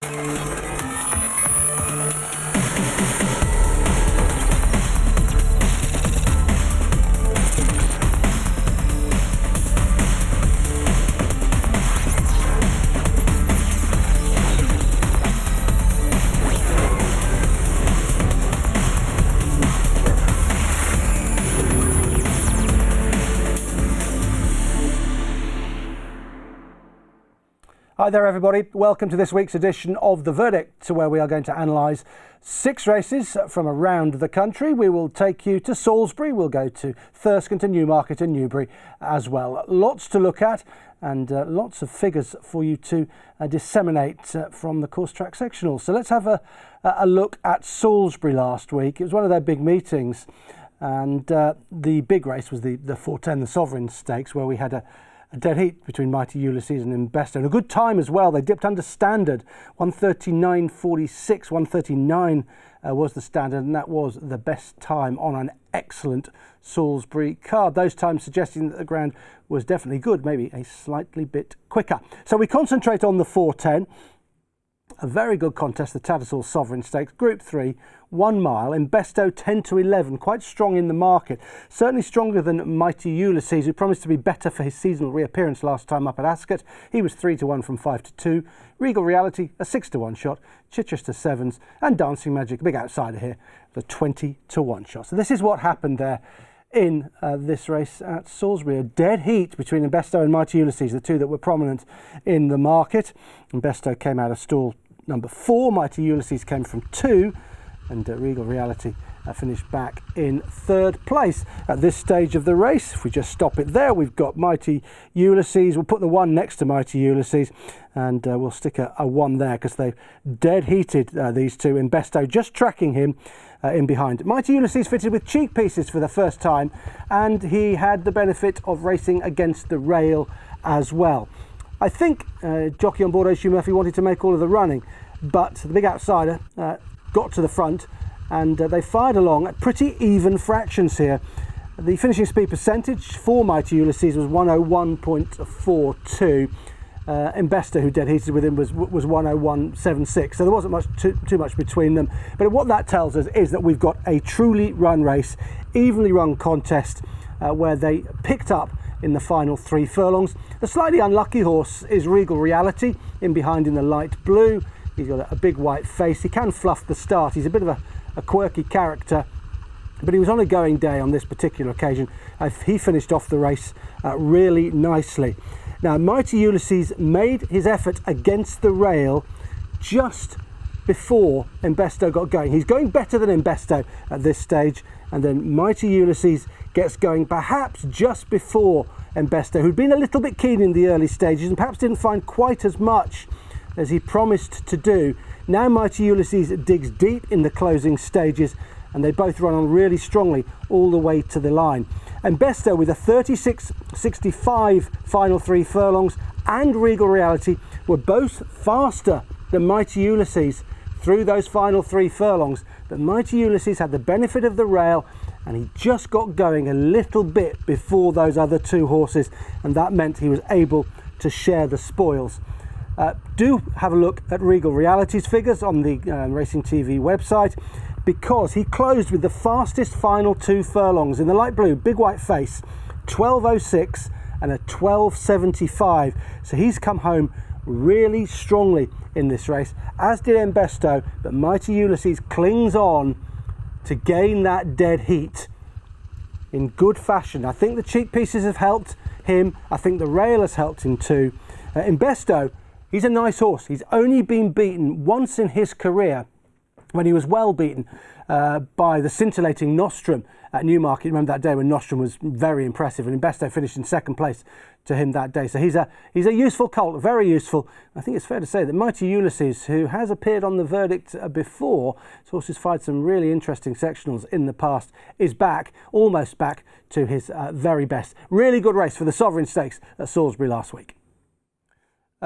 Hi there everybody, welcome to this week's edition of The Verdict, where we are going to analyse 6 races from around the country. We will take you to Salisbury, we'll go to Thirsk and to Newmarket and Newbury as well. Lots to look at and lots of figures for you to disseminate from the course track sectionals. So let's have a look at Salisbury last week. It was one of their big meetings, and the big race was the 410, the Sovereign Stakes, where we had a dead heat between Mighty Ulysses and Embesto, and a good time as well. They dipped under standard, 1:39.46, 1:39 was the standard, and that was the best time on an excellent Salisbury card. Those times suggesting that the ground was definitely good, maybe a slightly bit quicker. So we concentrate on the 410. A very good contest, the Tattersall Sovereign Stakes, Group 3, 1 mile, Embesto 10 to 11, quite strong in the market, certainly stronger than Mighty Ulysses, who promised to be better for his seasonal reappearance last time up at Ascot. He was 3 to 1 from 5 to 2, Regal Reality, a 6 to 1 shot, Chichester 7s, and Dancing Magic, a big outsider here, the 20 to 1 shot. So this is what happened there in this race at Salisbury. A dead heat between Embesto and Mighty Ulysses, the two that were prominent in the market. Embesto came out of stall number 4, Mighty Ulysses came from 2, and Regal Reality finished back in 3rd place. At this stage of the race, if we just stop it there, we've got Mighty Ulysses. We'll put the 1 next to Mighty Ulysses, and we'll stick a 1 there because they've dead heated these two. Embesto just tracking him in behind. Mighty Ulysses fitted with cheek pieces for the first time, and he had the benefit of racing against the rail as well. I think jockey on board Hugh Murphy wanted to make all of the running, but the big outsider got to the front, and they fired along at pretty even fractions here. The finishing speed percentage for Mighty Ulysses was 101.42. Embesto, who dead heated with him, was 101.76, so there wasn't too much between them. But what that tells us is that we've got a truly run race, evenly run contest, where they picked up in the final 3 furlongs. The slightly unlucky horse is Regal Reality, in behind in the light blue. He's got a big white face. He can fluff the start. He's a bit of a quirky character, but he was on a going day on this particular occasion. He finished off the race really nicely. Now, Mighty Ulysses made his effort against the rail just before Embesto got going. He's going better than Embesto at this stage, and then Mighty Ulysses gets going perhaps just before Embesto, who'd been a little bit keen in the early stages and perhaps didn't find quite as much as he promised to do. Now Mighty Ulysses digs deep in the closing stages, and they both run on really strongly all the way to the line. Embesto, with a 36.65 final 3 furlongs, and Regal Reality were both faster than Mighty Ulysses through those final 3 furlongs, but Mighty Ulysses had the benefit of the rail, and he just got going a little bit before those other 2 horses, and that meant he was able to share the spoils. Do have a look at Regal Reality's figures on the Racing TV website, because he closed with the fastest final 2 furlongs in the light blue, big white face, 12.06 and a 12.75. So he's come home really strongly in this race, as did Embesto, but Mighty Ulysses clings on to gain that dead heat in good fashion. I think the cheek pieces have helped him. I think the rail has helped him too. Embesto, he's a nice horse. He's only been beaten once in his career, when he was well beaten by the scintillating Nostrum at Newmarket. Remember that day when Nostrum was very impressive, and Embesto finished in 2nd place to him that day. So he's a useful colt, very useful. I think it's fair to say that Mighty Ulysses, who has appeared on The Verdict before, his horse has fired some really interesting sectionals in the past, is back, almost back to his very best. Really good race for the Sovereign Stakes at Salisbury last week.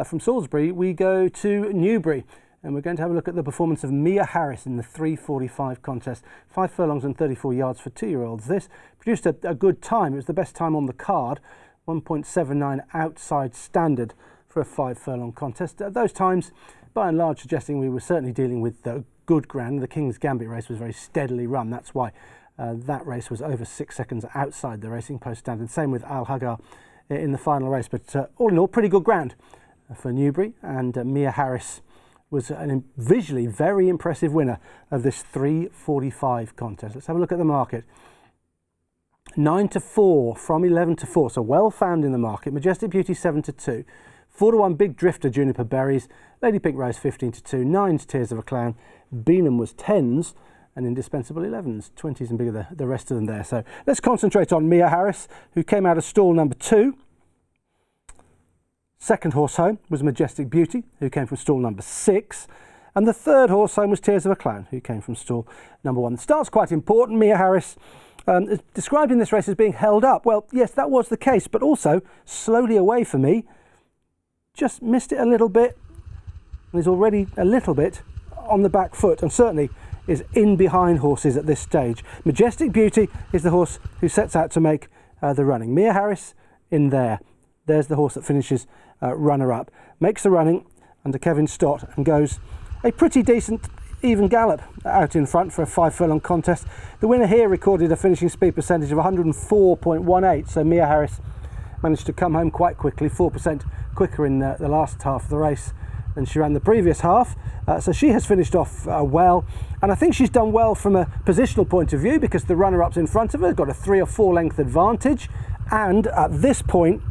From Salisbury we go to Newbury, and we're going to have a look at the performance of Mia Harris in the 3:45 contest. 5 furlongs and 34 yards for 2-year-olds. This produced a good time. It was the best time on the card, 1.79 outside standard for a 5 furlong contest. At those times, by and large suggesting we were certainly dealing with good ground. The King's Gambit race was very steadily run. That's why that race was over 6 seconds outside the Racing Post standard. Same with Al Hagar in the final race. But all in all, pretty good ground for Newbury, and Mia Harris was a visually very impressive winner of this 3:45 contest. Let's have a look at the market. 9-4 from 11-4, so well found in the market. Majestic Beauty 7-2, 4-1 Big Drifter Juniper Berries, Lady Pink Rose 15-2, 9's Tears of a Clown, Beanham was 10s, and Indispensable 11s, 20s and bigger the rest of them there. So let's concentrate on Mia Harris, who came out of stall number 2. Second horse home was Majestic Beauty, who came from stall number 6. And the third horse home was Tears of a Clown, who came from stall number 1. The start's quite important. Mia Harris is described in this race as being held up. Well, yes, that was the case, but also slowly away for me. Just missed it a little bit, and is already a little bit on the back foot, and certainly is in behind horses at this stage. Majestic Beauty is the horse who sets out to make the running. Mia Harris in there. There's the horse that finishes runner-up. Makes the running under Kevin Stott and goes a pretty decent even gallop out in front for a 5 furlong contest. The winner here recorded a finishing speed percentage of 104.18, so Mia Harris managed to come home quite quickly, 4% quicker in the last half of the race than she ran the previous half. So she has finished off well, and I think she's done well from a positional point of view, because the runner-ups in front of her have got a 3 or 4 length advantage, and at this point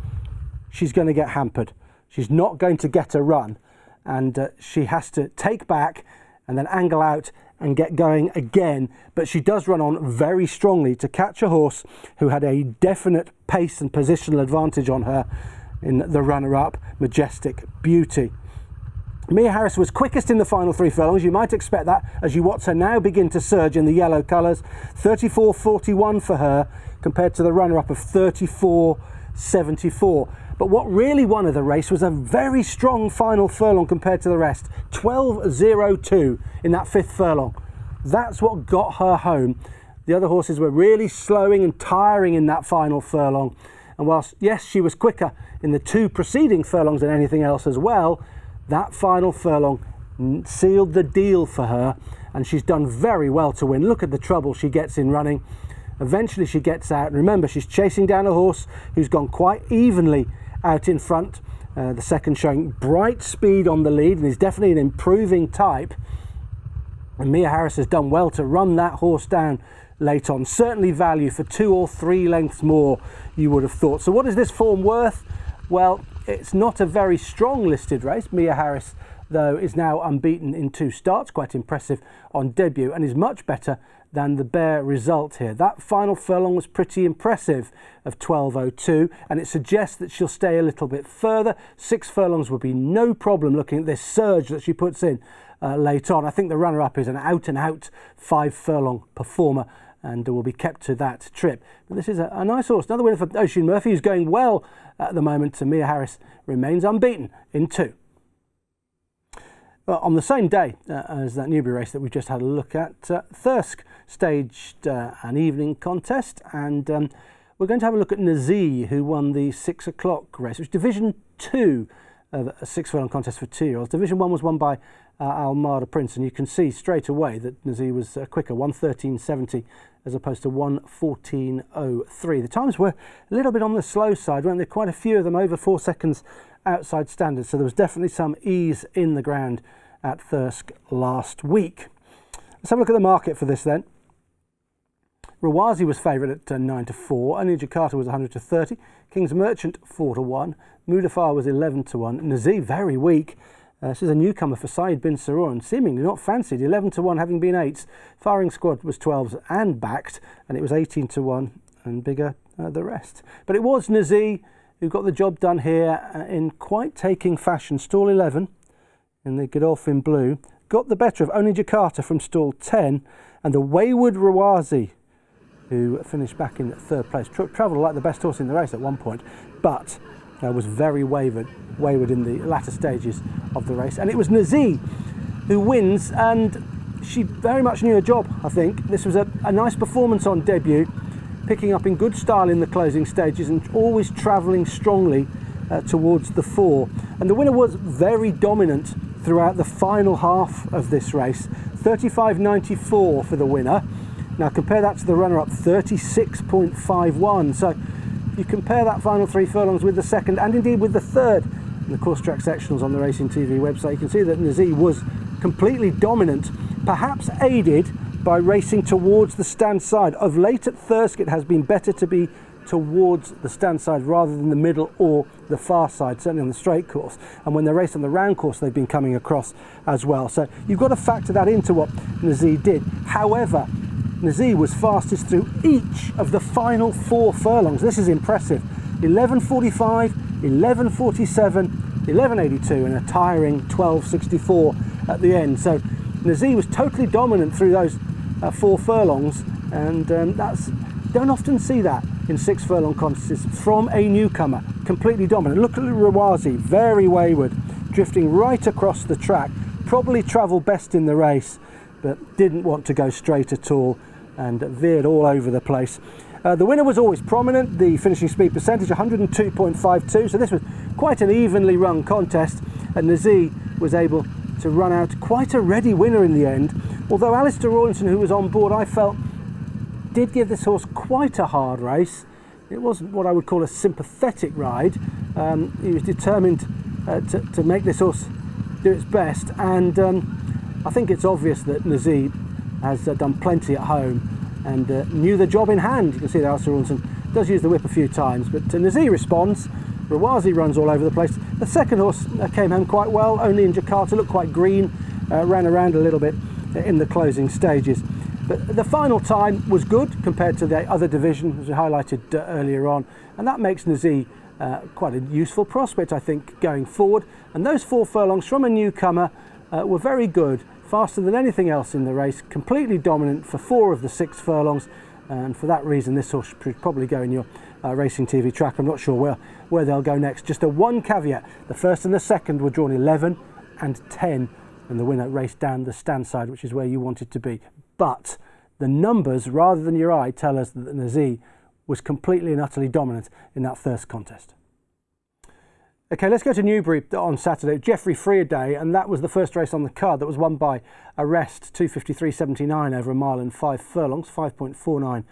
she's going to get hampered. She's not going to get a run, and she has to take back and then angle out and get going again. But she does run on very strongly to catch a horse who had a definite pace and positional advantage on her in the runner-up, Majestic Beauty. Mia Harris was quickest in the final 3 furlongs. You might expect that as you watch her now begin to surge in the yellow colours. 34.41 for her compared to the runner-up of 34.74. But what really won her the race was a very strong final furlong compared to the rest. 12.02 in that 5th furlong. That's what got her home. The other horses were really slowing and tiring in that final furlong. And whilst, yes, she was quicker in the 2 preceding furlongs than anything else as well, that final furlong sealed the deal for her, and she's done very well to win. Look at the trouble she gets in running. Eventually she gets out, and remember, she's chasing down a horse who's gone quite evenly out in front. The second showing bright speed on the lead and is definitely an improving type. And Mia Harris has done well to run that horse down late on. Certainly value for 2 or 3 lengths more, you would have thought. So what is this form worth? Well, it's not a very strong listed race. Mia Harris, though, is now unbeaten in 2 starts, quite impressive on debut, and is much better than the bare result here. That final furlong was pretty impressive of 12.02, and it suggests that she'll stay a little bit further. 6 furlongs would be no problem looking at this surge that she puts in late on. I think the runner-up is an out-and-out 5 furlong performer, and will be kept to that trip. But this is a nice horse. Another winner for Oisin Murphy, who's going well at the moment. And Mia Harris remains unbeaten in 2. On the same day as that Newbury race that we've just had a look at, Thirsk staged an evening contest, and we're going to have a look at Nazee, who won the 6 o'clock race, which is Division 2 of a 6 furlong contest for 2-year-olds. Division 1 was won by Almada Prince, and you can see straight away that Nazee was quicker, 1:13.70 as opposed to 1:14.03. The times were a little bit on the slow side, weren't there? Quite a few of them over 4 seconds outside standard, so there was definitely some ease in the ground at Thirsk last week. Let's have a look at the market for this then. Rawazi was favourite at 9-4, only Jakarta was 100-30, King's Merchant 4-1, Mudafar was 11-1, Nazee very weak. This is a newcomer for Saeed bin Saror and seemingly not fancied, 11-1 having been 8s. Firing Squad was 12s and backed, and it was 18-1 and bigger the rest. But it was Nazee who got the job done here in quite taking fashion. Stall 11 in the Godolphin Blue got the better of only Jakarta from stall 10, and the wayward Rawazi, who finished back in 3rd place, travelled like the best horse in the race at one point, but was very wayward in the latter stages of the race. And it was Nazee who wins, and she very much knew her job, I think. This was a nice performance on debut, picking up in good style in the closing stages and always travelling strongly towards the 4. And the winner was very dominant throughout the final half of this race. 35.94 for the winner. Now compare that to the runner-up, 36.51. So you compare that final 3 furlongs with the second and indeed with the third in the course track sectionals on the Racing TV website. You can see that Nazee was completely dominant, perhaps aided by racing towards the stand side. Of late at Thirsk, it has been better to be towards the stand side rather than the middle or the far side, certainly on the straight course. And when they raced on the round course, they've been coming across as well. So you've got to factor that into what Nazee did. However, Nazee was fastest through each of the final 4 furlongs. This is impressive. 11.45, 11.47, 11.82 and a tiring 12.64 at the end. So Nazee was totally dominant through those 4 furlongs, and don't often see that in 6 furlong contests from a newcomer. Completely dominant. Look at Rawazi, very wayward, drifting right across the track. Probably travelled best in the race, but didn't want to go straight at all and veered all over the place. The winner was always prominent, the finishing speed percentage 102.52, so this was quite an evenly run contest, and Nazee was able to run out quite a ready winner in the end. Although Alistair Rawlinson, who was on board, I felt did give this horse quite a hard race. It wasn't what I would call a sympathetic ride. He was determined to make this horse do its best, and I think it's obvious that Nazee has done plenty at home and knew the job in hand. You can see that Alistair Rawlinson does use the whip a few times, but Nazee responds. Rawazi runs all over the place. The second horse came home quite well, only in Jakarta, looked quite green, ran around a little bit in the closing stages. But the final time was good compared to the other division, as we highlighted earlier on, and that makes Nazee quite a useful prospect, I think, going forward. And those 4 furlongs from a newcomer were very good, faster than anything else in the race, completely dominant for 4 of the 6 furlongs, and for that reason this horse should probably go in your Racing TV track. I'm not sure where they'll go next. Just a one caveat: the first and the second were drawn 11 and 10, and the winner raced down the stand side, which is where you want it to be. But the numbers, rather than your eye, tell us that Nazee was completely and utterly dominant in that Thirsk contest. Okay, let's go to Newbury on Saturday. Geoffrey Freer Day, and that was the first race on the card that was won by Arrest, 2:53.79 over a mile and 5 furlongs, 5.49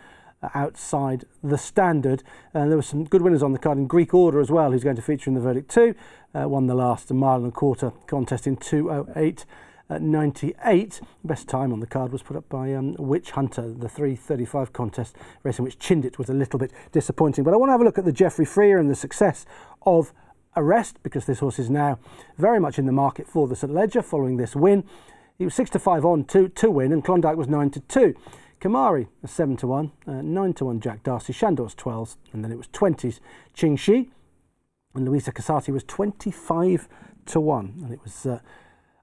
outside the standard. And there were some good winners on the card in Greek Order as well, who's going to feature in the Verdict 2. Won the last mile and a quarter contest in 2:08.98. Best time on the card was put up by Witch Hunter, the 3:35 contest, racing which Chindit was a little bit disappointing. But I want to have a look at the Geoffrey Freer and the success of Arrest, because this horse is now very much in the market for the St Leger following this win. He was 6-5 on to win, and Klondike was 9-2. Kamari was 7-1, 9-1 Jack Darcy, Shandor's 12s, and then it was 20s Ching Shi, and Louisa Casati was 25-1, and it was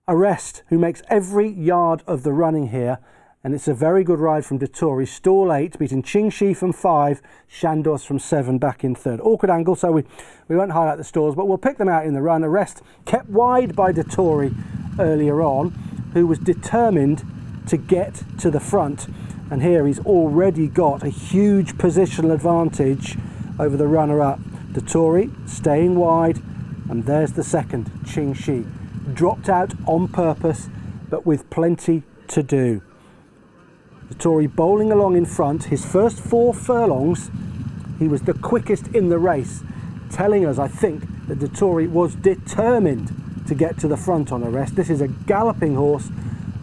Arrest who makes every yard of the running here, and it's a very good ride from Dettori. Stall 8, beating Ching Shi from 5, Shandor's from 7 back in third. Awkward angle, so we won't highlight the stalls, but we'll pick them out in the run. Arrest kept wide by Dettori earlier on, who was determined to get to the front. And here he's already got a huge positional advantage over the runner-up. Dettori staying wide, and there's the second, Ching Shi. Dropped out on purpose, but with plenty to do. Dettori bowling along in front. His first 4 furlongs, he was the quickest in the race, telling us, I think, that Dettori was determined to get to the front on Arrest. This is a galloping horse,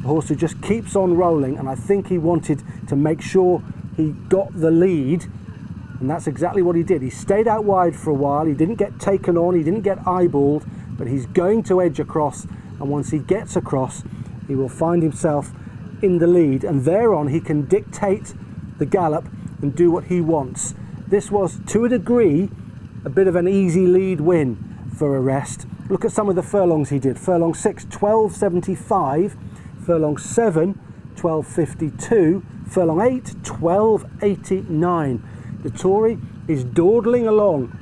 a horse who just keeps on rolling, and I think he wanted to make sure he got the lead, and that's exactly what he did. He stayed out wide for a while, he didn't get taken on, he didn't get eyeballed, but he's going to edge across, and once he gets across, he will find himself in the lead, and thereon he can dictate the gallop and do what he wants. This was, to a degree, a bit of an easy lead win for Arrest. Look at some of the furlongs he did. Furlong 6, 12.75. Furlong 7, 12.52. Furlong 8, 12.89. Dettori is dawdling along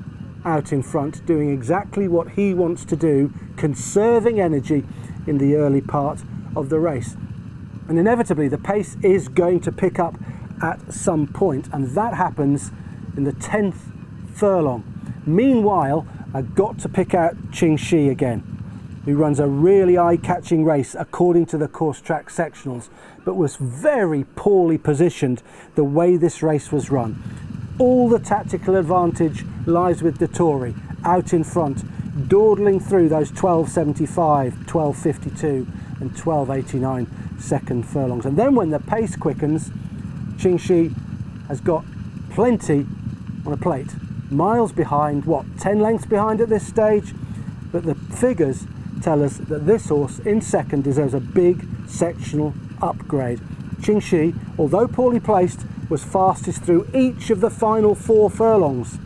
out in front, doing exactly what he wants to do, conserving energy in the early part of the race. And inevitably the pace is going to pick up at some point, and that happens in the 10th furlong. Meanwhile, I've got to pick out Ching Shi again. who runs a really eye-catching race according to the course track sectionals, but was very poorly positioned the way this race was run. All the tactical advantage lies with Dettori out in front, dawdling through those 12.75, 12.52 and 12.89 second furlongs. And then when the pace quickens, Qingxi has got plenty on a plate. Miles behind, what, 10 lengths behind at this stage? But the figures tell us that this horse in second deserves a big sectional upgrade. Qingxi, although poorly placed, was fastest through each of the final 4 furlongs.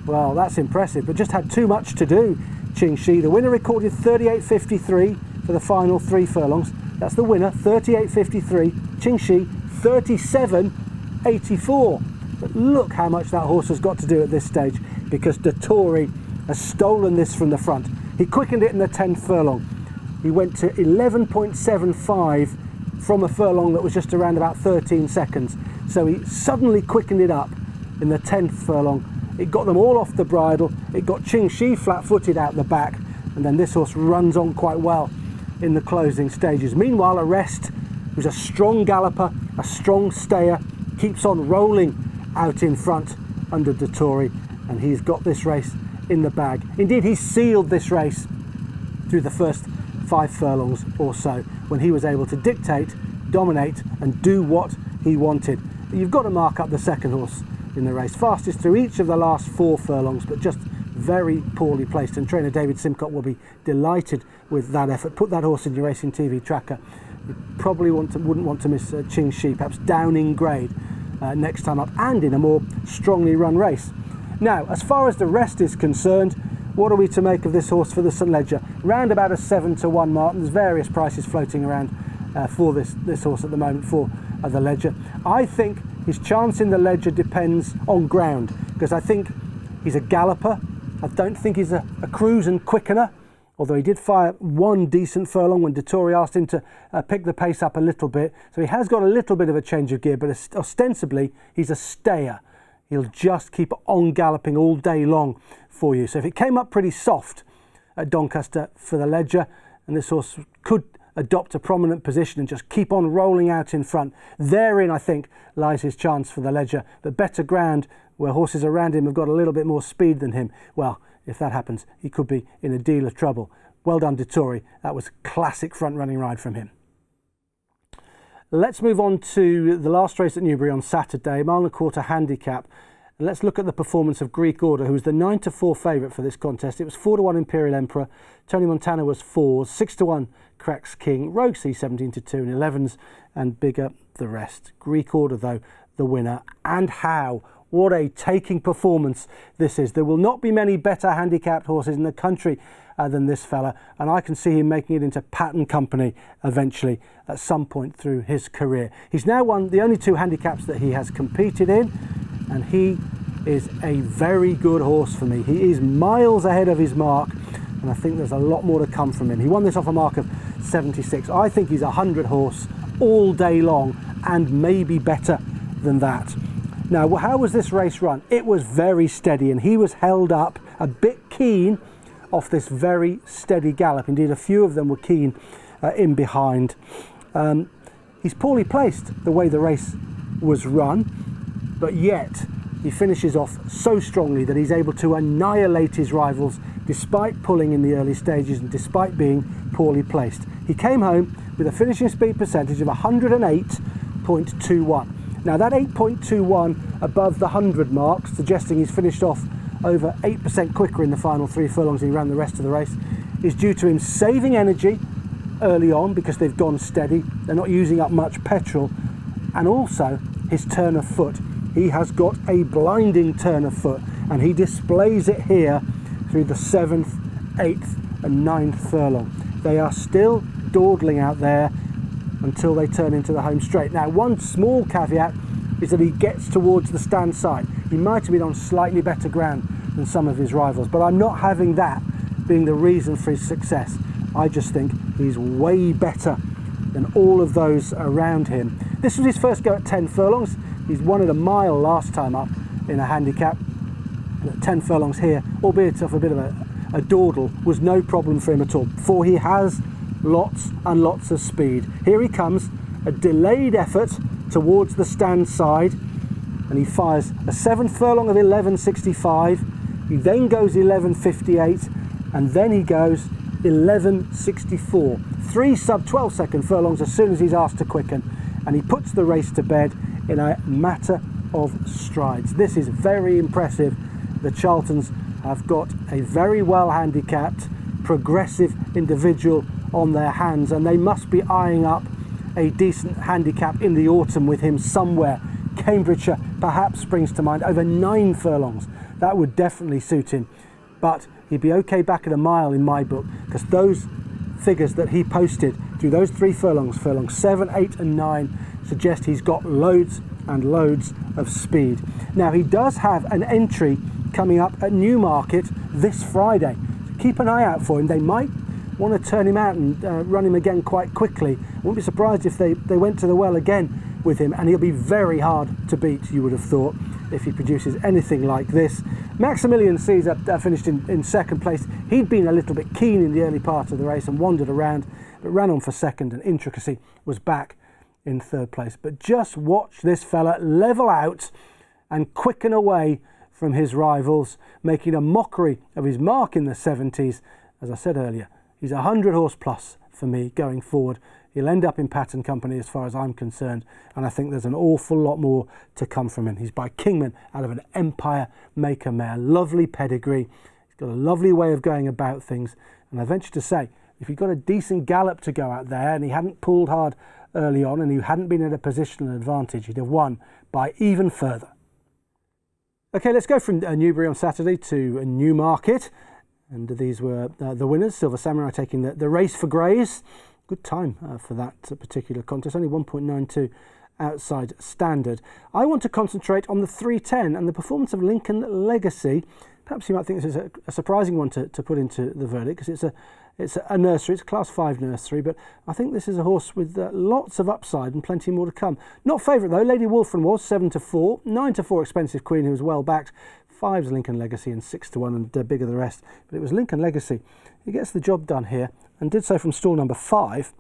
Well, that's impressive, but just had too much to do. Qingxi, the winner, recorded 38.53 for the final 3 furlongs. That's the winner, 38.53. Qingxi, 37.84. But look how much that horse has got to do at this stage, because Dettori has stolen this from the front. He quickened it in the 10th furlong. He went to 11.75 from a furlong that was just around about 13 seconds. So he suddenly quickened it up in the 10th furlong. It got them all off the bridle. It got Qingxi flat-footed out the back. And then this horse runs on quite well in the closing stages. Meanwhile, Arrest, who's a strong galloper, a strong stayer, keeps on rolling out in front under Dettori. And he's got this race in the bag. Indeed, he sealed this race through the first 5 furlongs or so, when he was able to dictate, dominate and do what he wanted. You've got to mark up the second horse in the race. Fastest through each of the last 4 furlongs, but just very poorly placed. And trainer David Simcock will be delighted with that effort. Put that horse in your Racing TV tracker. You probably wouldn't want to miss Qingxi, perhaps down in grade next time up, and in a more strongly run race. Now, as far as the rest is concerned, what are we to make of this horse for the St Leger? Round about a 7-1 mark. There's various prices floating around for this horse at the moment for the Leger. I think his chance in the Leger depends on ground, because I think he's a galloper. I don't think he's a cruise and quickener, although he did fire 1 decent furlong when Dettori asked him to pick the pace up a little bit. So he has got a little bit of a change of gear, but ostensibly he's a stayer. He'll just keep on galloping all day long for you. So if it came up pretty soft at Doncaster for the Leger, and this horse could adopt a prominent position and just keep on rolling out in front, therein I think lies his chance for the Leger. But better ground, where horses around him have got a little bit more speed than him, well, if that happens, he could be in a deal of trouble. Well done, Dettori. That was a classic front-running ride from him. Let's move on to the last race at Newbury on Saturday, mile and a quarter handicap. And let's look at the performance of Greek Order, who was the 9-4 favourite for this contest. It was 4-1 Imperial Emperor, Tony Montana was 4s, 6-1 Cracks King, Rogue C 17-2 and 11s, and bigger the rest. Greek Order, though, the winner. And how? What a taking performance this is. There will not be many better handicapped horses in the country than this fella, and I can see him making it into pattern company eventually at some point through his career. He's now won the only 2 handicaps that he has competed in, and he is a very good horse for me. He is miles ahead of his mark, and I think there's a lot more to come from him. He won this off a mark of 76. I think he's a 100 horse all day long, and maybe better than that. Now, how was this race run? It was very steady, and he was held up a bit keen off this very steady gallop. Indeed, a few of them were keen in behind. He's poorly placed the way the race was run, but yet he finishes off so strongly that he's able to annihilate his rivals despite pulling in the early stages and despite being poorly placed. He came home with a finishing speed percentage of 108.21. Now, that 8.21 above the 100 mark, suggesting he's finished off over 8% quicker in the final 3 furlongs than he ran the rest of the race, is due to him saving energy early on because they've gone steady. They're not using up much petrol, and also his turn of foot. He has got a blinding turn of foot, and he displays it here through the 7th, 8th and 9th furlong. They are still dawdling out there until they turn into the home straight. Now, one small caveat is that he gets towards the stand side. He might have been on slightly better ground than some of his rivals, but I'm not having that being the reason for his success. I just think he's way better than all of those around him. This was his first go at 10 furlongs. He's won it a mile last time up in a handicap. 10 furlongs here, albeit off a bit of a a dawdle was no problem for him at all, for he has lots and lots of speed. Here he comes, a delayed effort towards the stand side, and he fires a 7th furlong of 11.65. He then goes 11.58, and then he goes 11.64. 3 sub-12 second furlongs as soon as he's asked to quicken, and he puts the race to bed in a matter of strides. This is very impressive. The Charltons have got a very well handicapped, progressive individual on their hands, and they must be eyeing up a decent handicap in the autumn with him somewhere. Cambridgeshire perhaps springs to mind, over 9 furlongs. That would definitely suit him, but he'd be okay back at a mile in my book, because those figures that he posted through those 3 furlongs, furlongs 7, 8 and 9, suggest he's got loads and loads of speed. Now, he does have an entry coming up at Newmarket this Friday, so keep an eye out for him. They might want to turn him out and run him again quite quickly. I wouldn't be surprised if they went to the well again with him, and he'll be very hard to beat, you would have thought, if he produces anything like this. Maximilian Caesar finished in 2nd place. He'd been a little bit keen in the early part of the race and wandered around, but ran on for 2nd, and Intricacy was back in 3rd place. But just watch this fella level out and quicken away from his rivals, making a mockery of his mark in the 70s. As I said earlier, he's 100 horse plus for me going forward. He'll end up in Pattern Company as far as I'm concerned, and I think there's an awful lot more to come from him. He's by Kingman out of an Empire Maker mare, lovely pedigree. He's got a lovely way of going about things, and I venture to say, if he'd got a decent gallop to go out there and he hadn't pulled hard early on and he hadn't been at a positional advantage, he'd have won by even further. Okay, let's go from Newbury on Saturday to Newmarket, and these were the winners. Silver Samurai taking the race for Greys. Good time for that particular contest, only 1.92 outside standard. I want to concentrate on the 310 and the performance of Lincoln Legacy. Perhaps you might think this is a surprising one to put into the verdict, because it's a nursery, it's a Class 5 nursery, but I think this is a horse with lots of upside and plenty more to come. Not favourite though, Lady Wolfram was 7-4, 9-4 Expensive Queen, who was well backed, 5's Lincoln Legacy and 6-1, and bigger the rest. But it was Lincoln Legacy who gets the job done here, and did so from stall number 5.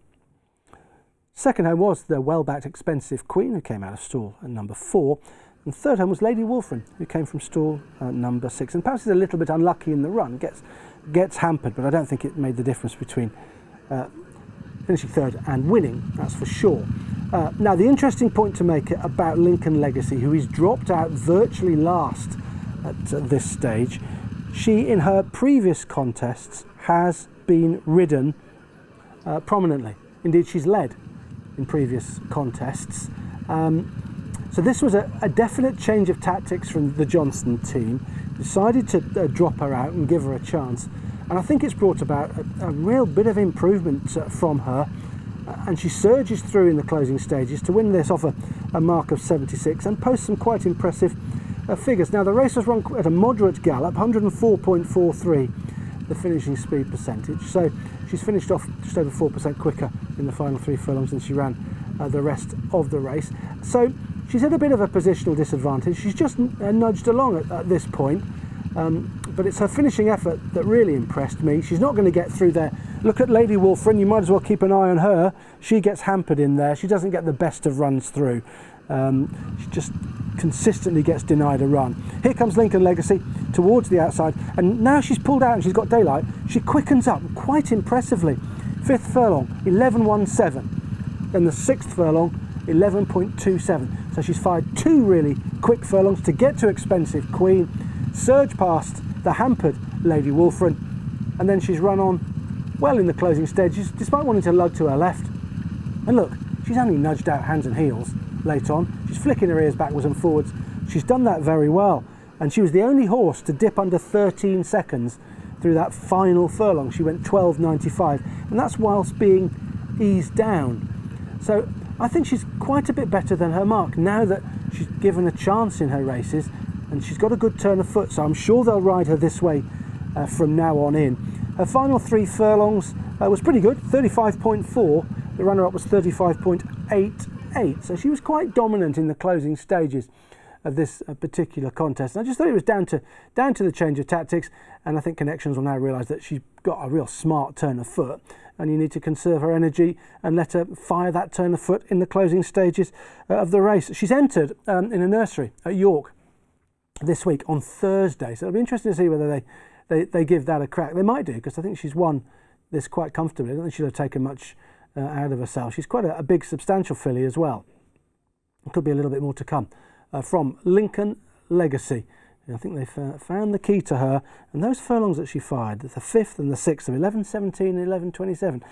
Second home was the well-backed Expensive Queen, who came out of stall at number 4. And third home was Lady Wolfram, who came from stall number 6. And perhaps is a little bit unlucky in the run, gets hampered, but I don't think it made the difference between finishing third and winning, that's for sure. Now, the interesting point to make about Lincoln Legacy, who is dropped out virtually last at this stage, she, in her previous contests, has been ridden prominently. Indeed, she's led in previous contests. So this was a definite change of tactics from the Johnston team. Decided to drop her out and give her a chance. And I think it's brought about a real bit of improvement from her. And she surges through in the closing stages to win this off a mark of 76 and post some quite impressive figures. Now, the race was run at a moderate gallop, 104.43. the finishing speed percentage, so she's finished off just over 4% quicker in the final 3 furlongs than she ran the rest of the race. So she's at a bit of a positional disadvantage. She's just nudged along at this point, but it's her finishing effort that really impressed me. She's not going to get through there. Look at Lady Wolfram, you might as well keep an eye on her. She gets hampered in there. She doesn't get the best of runs through. She just consistently gets denied a run. Here comes Lincoln Legacy towards the outside, and now she's pulled out and she's got daylight. She quickens up quite impressively. 5th furlong, 11.17. Then the 6th furlong, 11.27. So she's fired 2 really quick furlongs to get to Expensive Queen, surge past the hampered Lady Wolfram, and then she's run on well in the closing stages, despite wanting to lug to her left. And look, she's only nudged out hands and heels late on. She's flicking her ears backwards and forwards. She's done that very well, and she was the only horse to dip under 13 seconds through that final furlong. She went 12.95, and that's whilst being eased down. So I think she's quite a bit better than her mark now that she's given a chance in her races, and she's got a good turn of foot, so I'm sure they'll ride her this way from now on in. Her final 3 furlongs was pretty good, 35.4. The runner-up was 35.88, so she was quite dominant in the closing stages. of this particular contest. And I just thought it was down to the change of tactics, and I think Connections will now realise that she's got a real smart turn of foot, and you need to conserve her energy and let her fire that turn of foot in the closing stages of the race. She's entered in a nursery at York this week on Thursday, so it'll be interesting to see whether they give that a crack. They might do, because I think she's won this quite comfortably. I don't think she'll have taken much out of herself. She's quite a big, substantial filly as well. There could be a little bit more to come from Lincoln Legacy. I think they've found the key to her, and those furlongs that she fired, the 5th and the 6th of 11.17 and 11.27,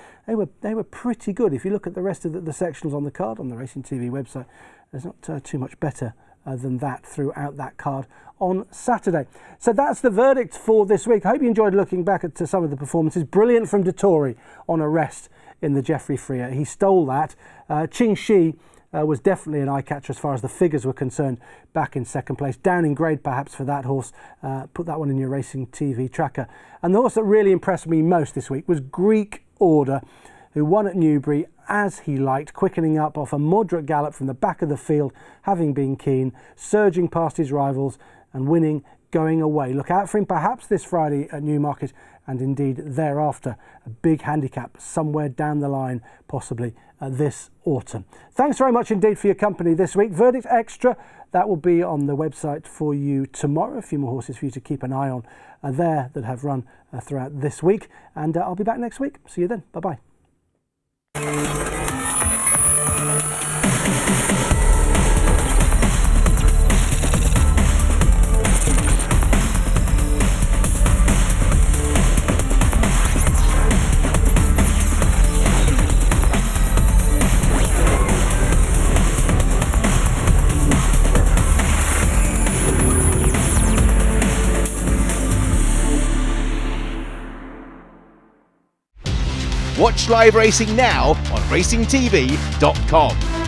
they were pretty good. If you look at the rest of the sectionals on the card on the Racing TV website, there's not too much better than that throughout that card on Saturday. So that's the verdict for this week. I hope you enjoyed looking back at some of the performances. Brilliant from Dettori on Arrest in the Geoffrey Freer. He stole that. Ching Shi was definitely an eye-catcher as far as the figures were concerned, back in second place. Down in grade perhaps for that horse. Put that one in your Racing TV tracker. And the horse that really impressed me most this week was Greek Order, who won at Newbury as he liked, quickening up off a moderate gallop from the back of the field, having been keen, surging past his rivals and winning going away. Look out for him perhaps this Friday at Newmarket, and indeed thereafter. A big handicap somewhere down the line, possibly this autumn. Thanks very much indeed for your company this week. Verdict Extra, that will be on the website for you tomorrow. A few more horses for you to keep an eye on there that have run throughout this week. And I'll be back next week. See you then. Bye-bye. Watch live racing now on racingtv.com.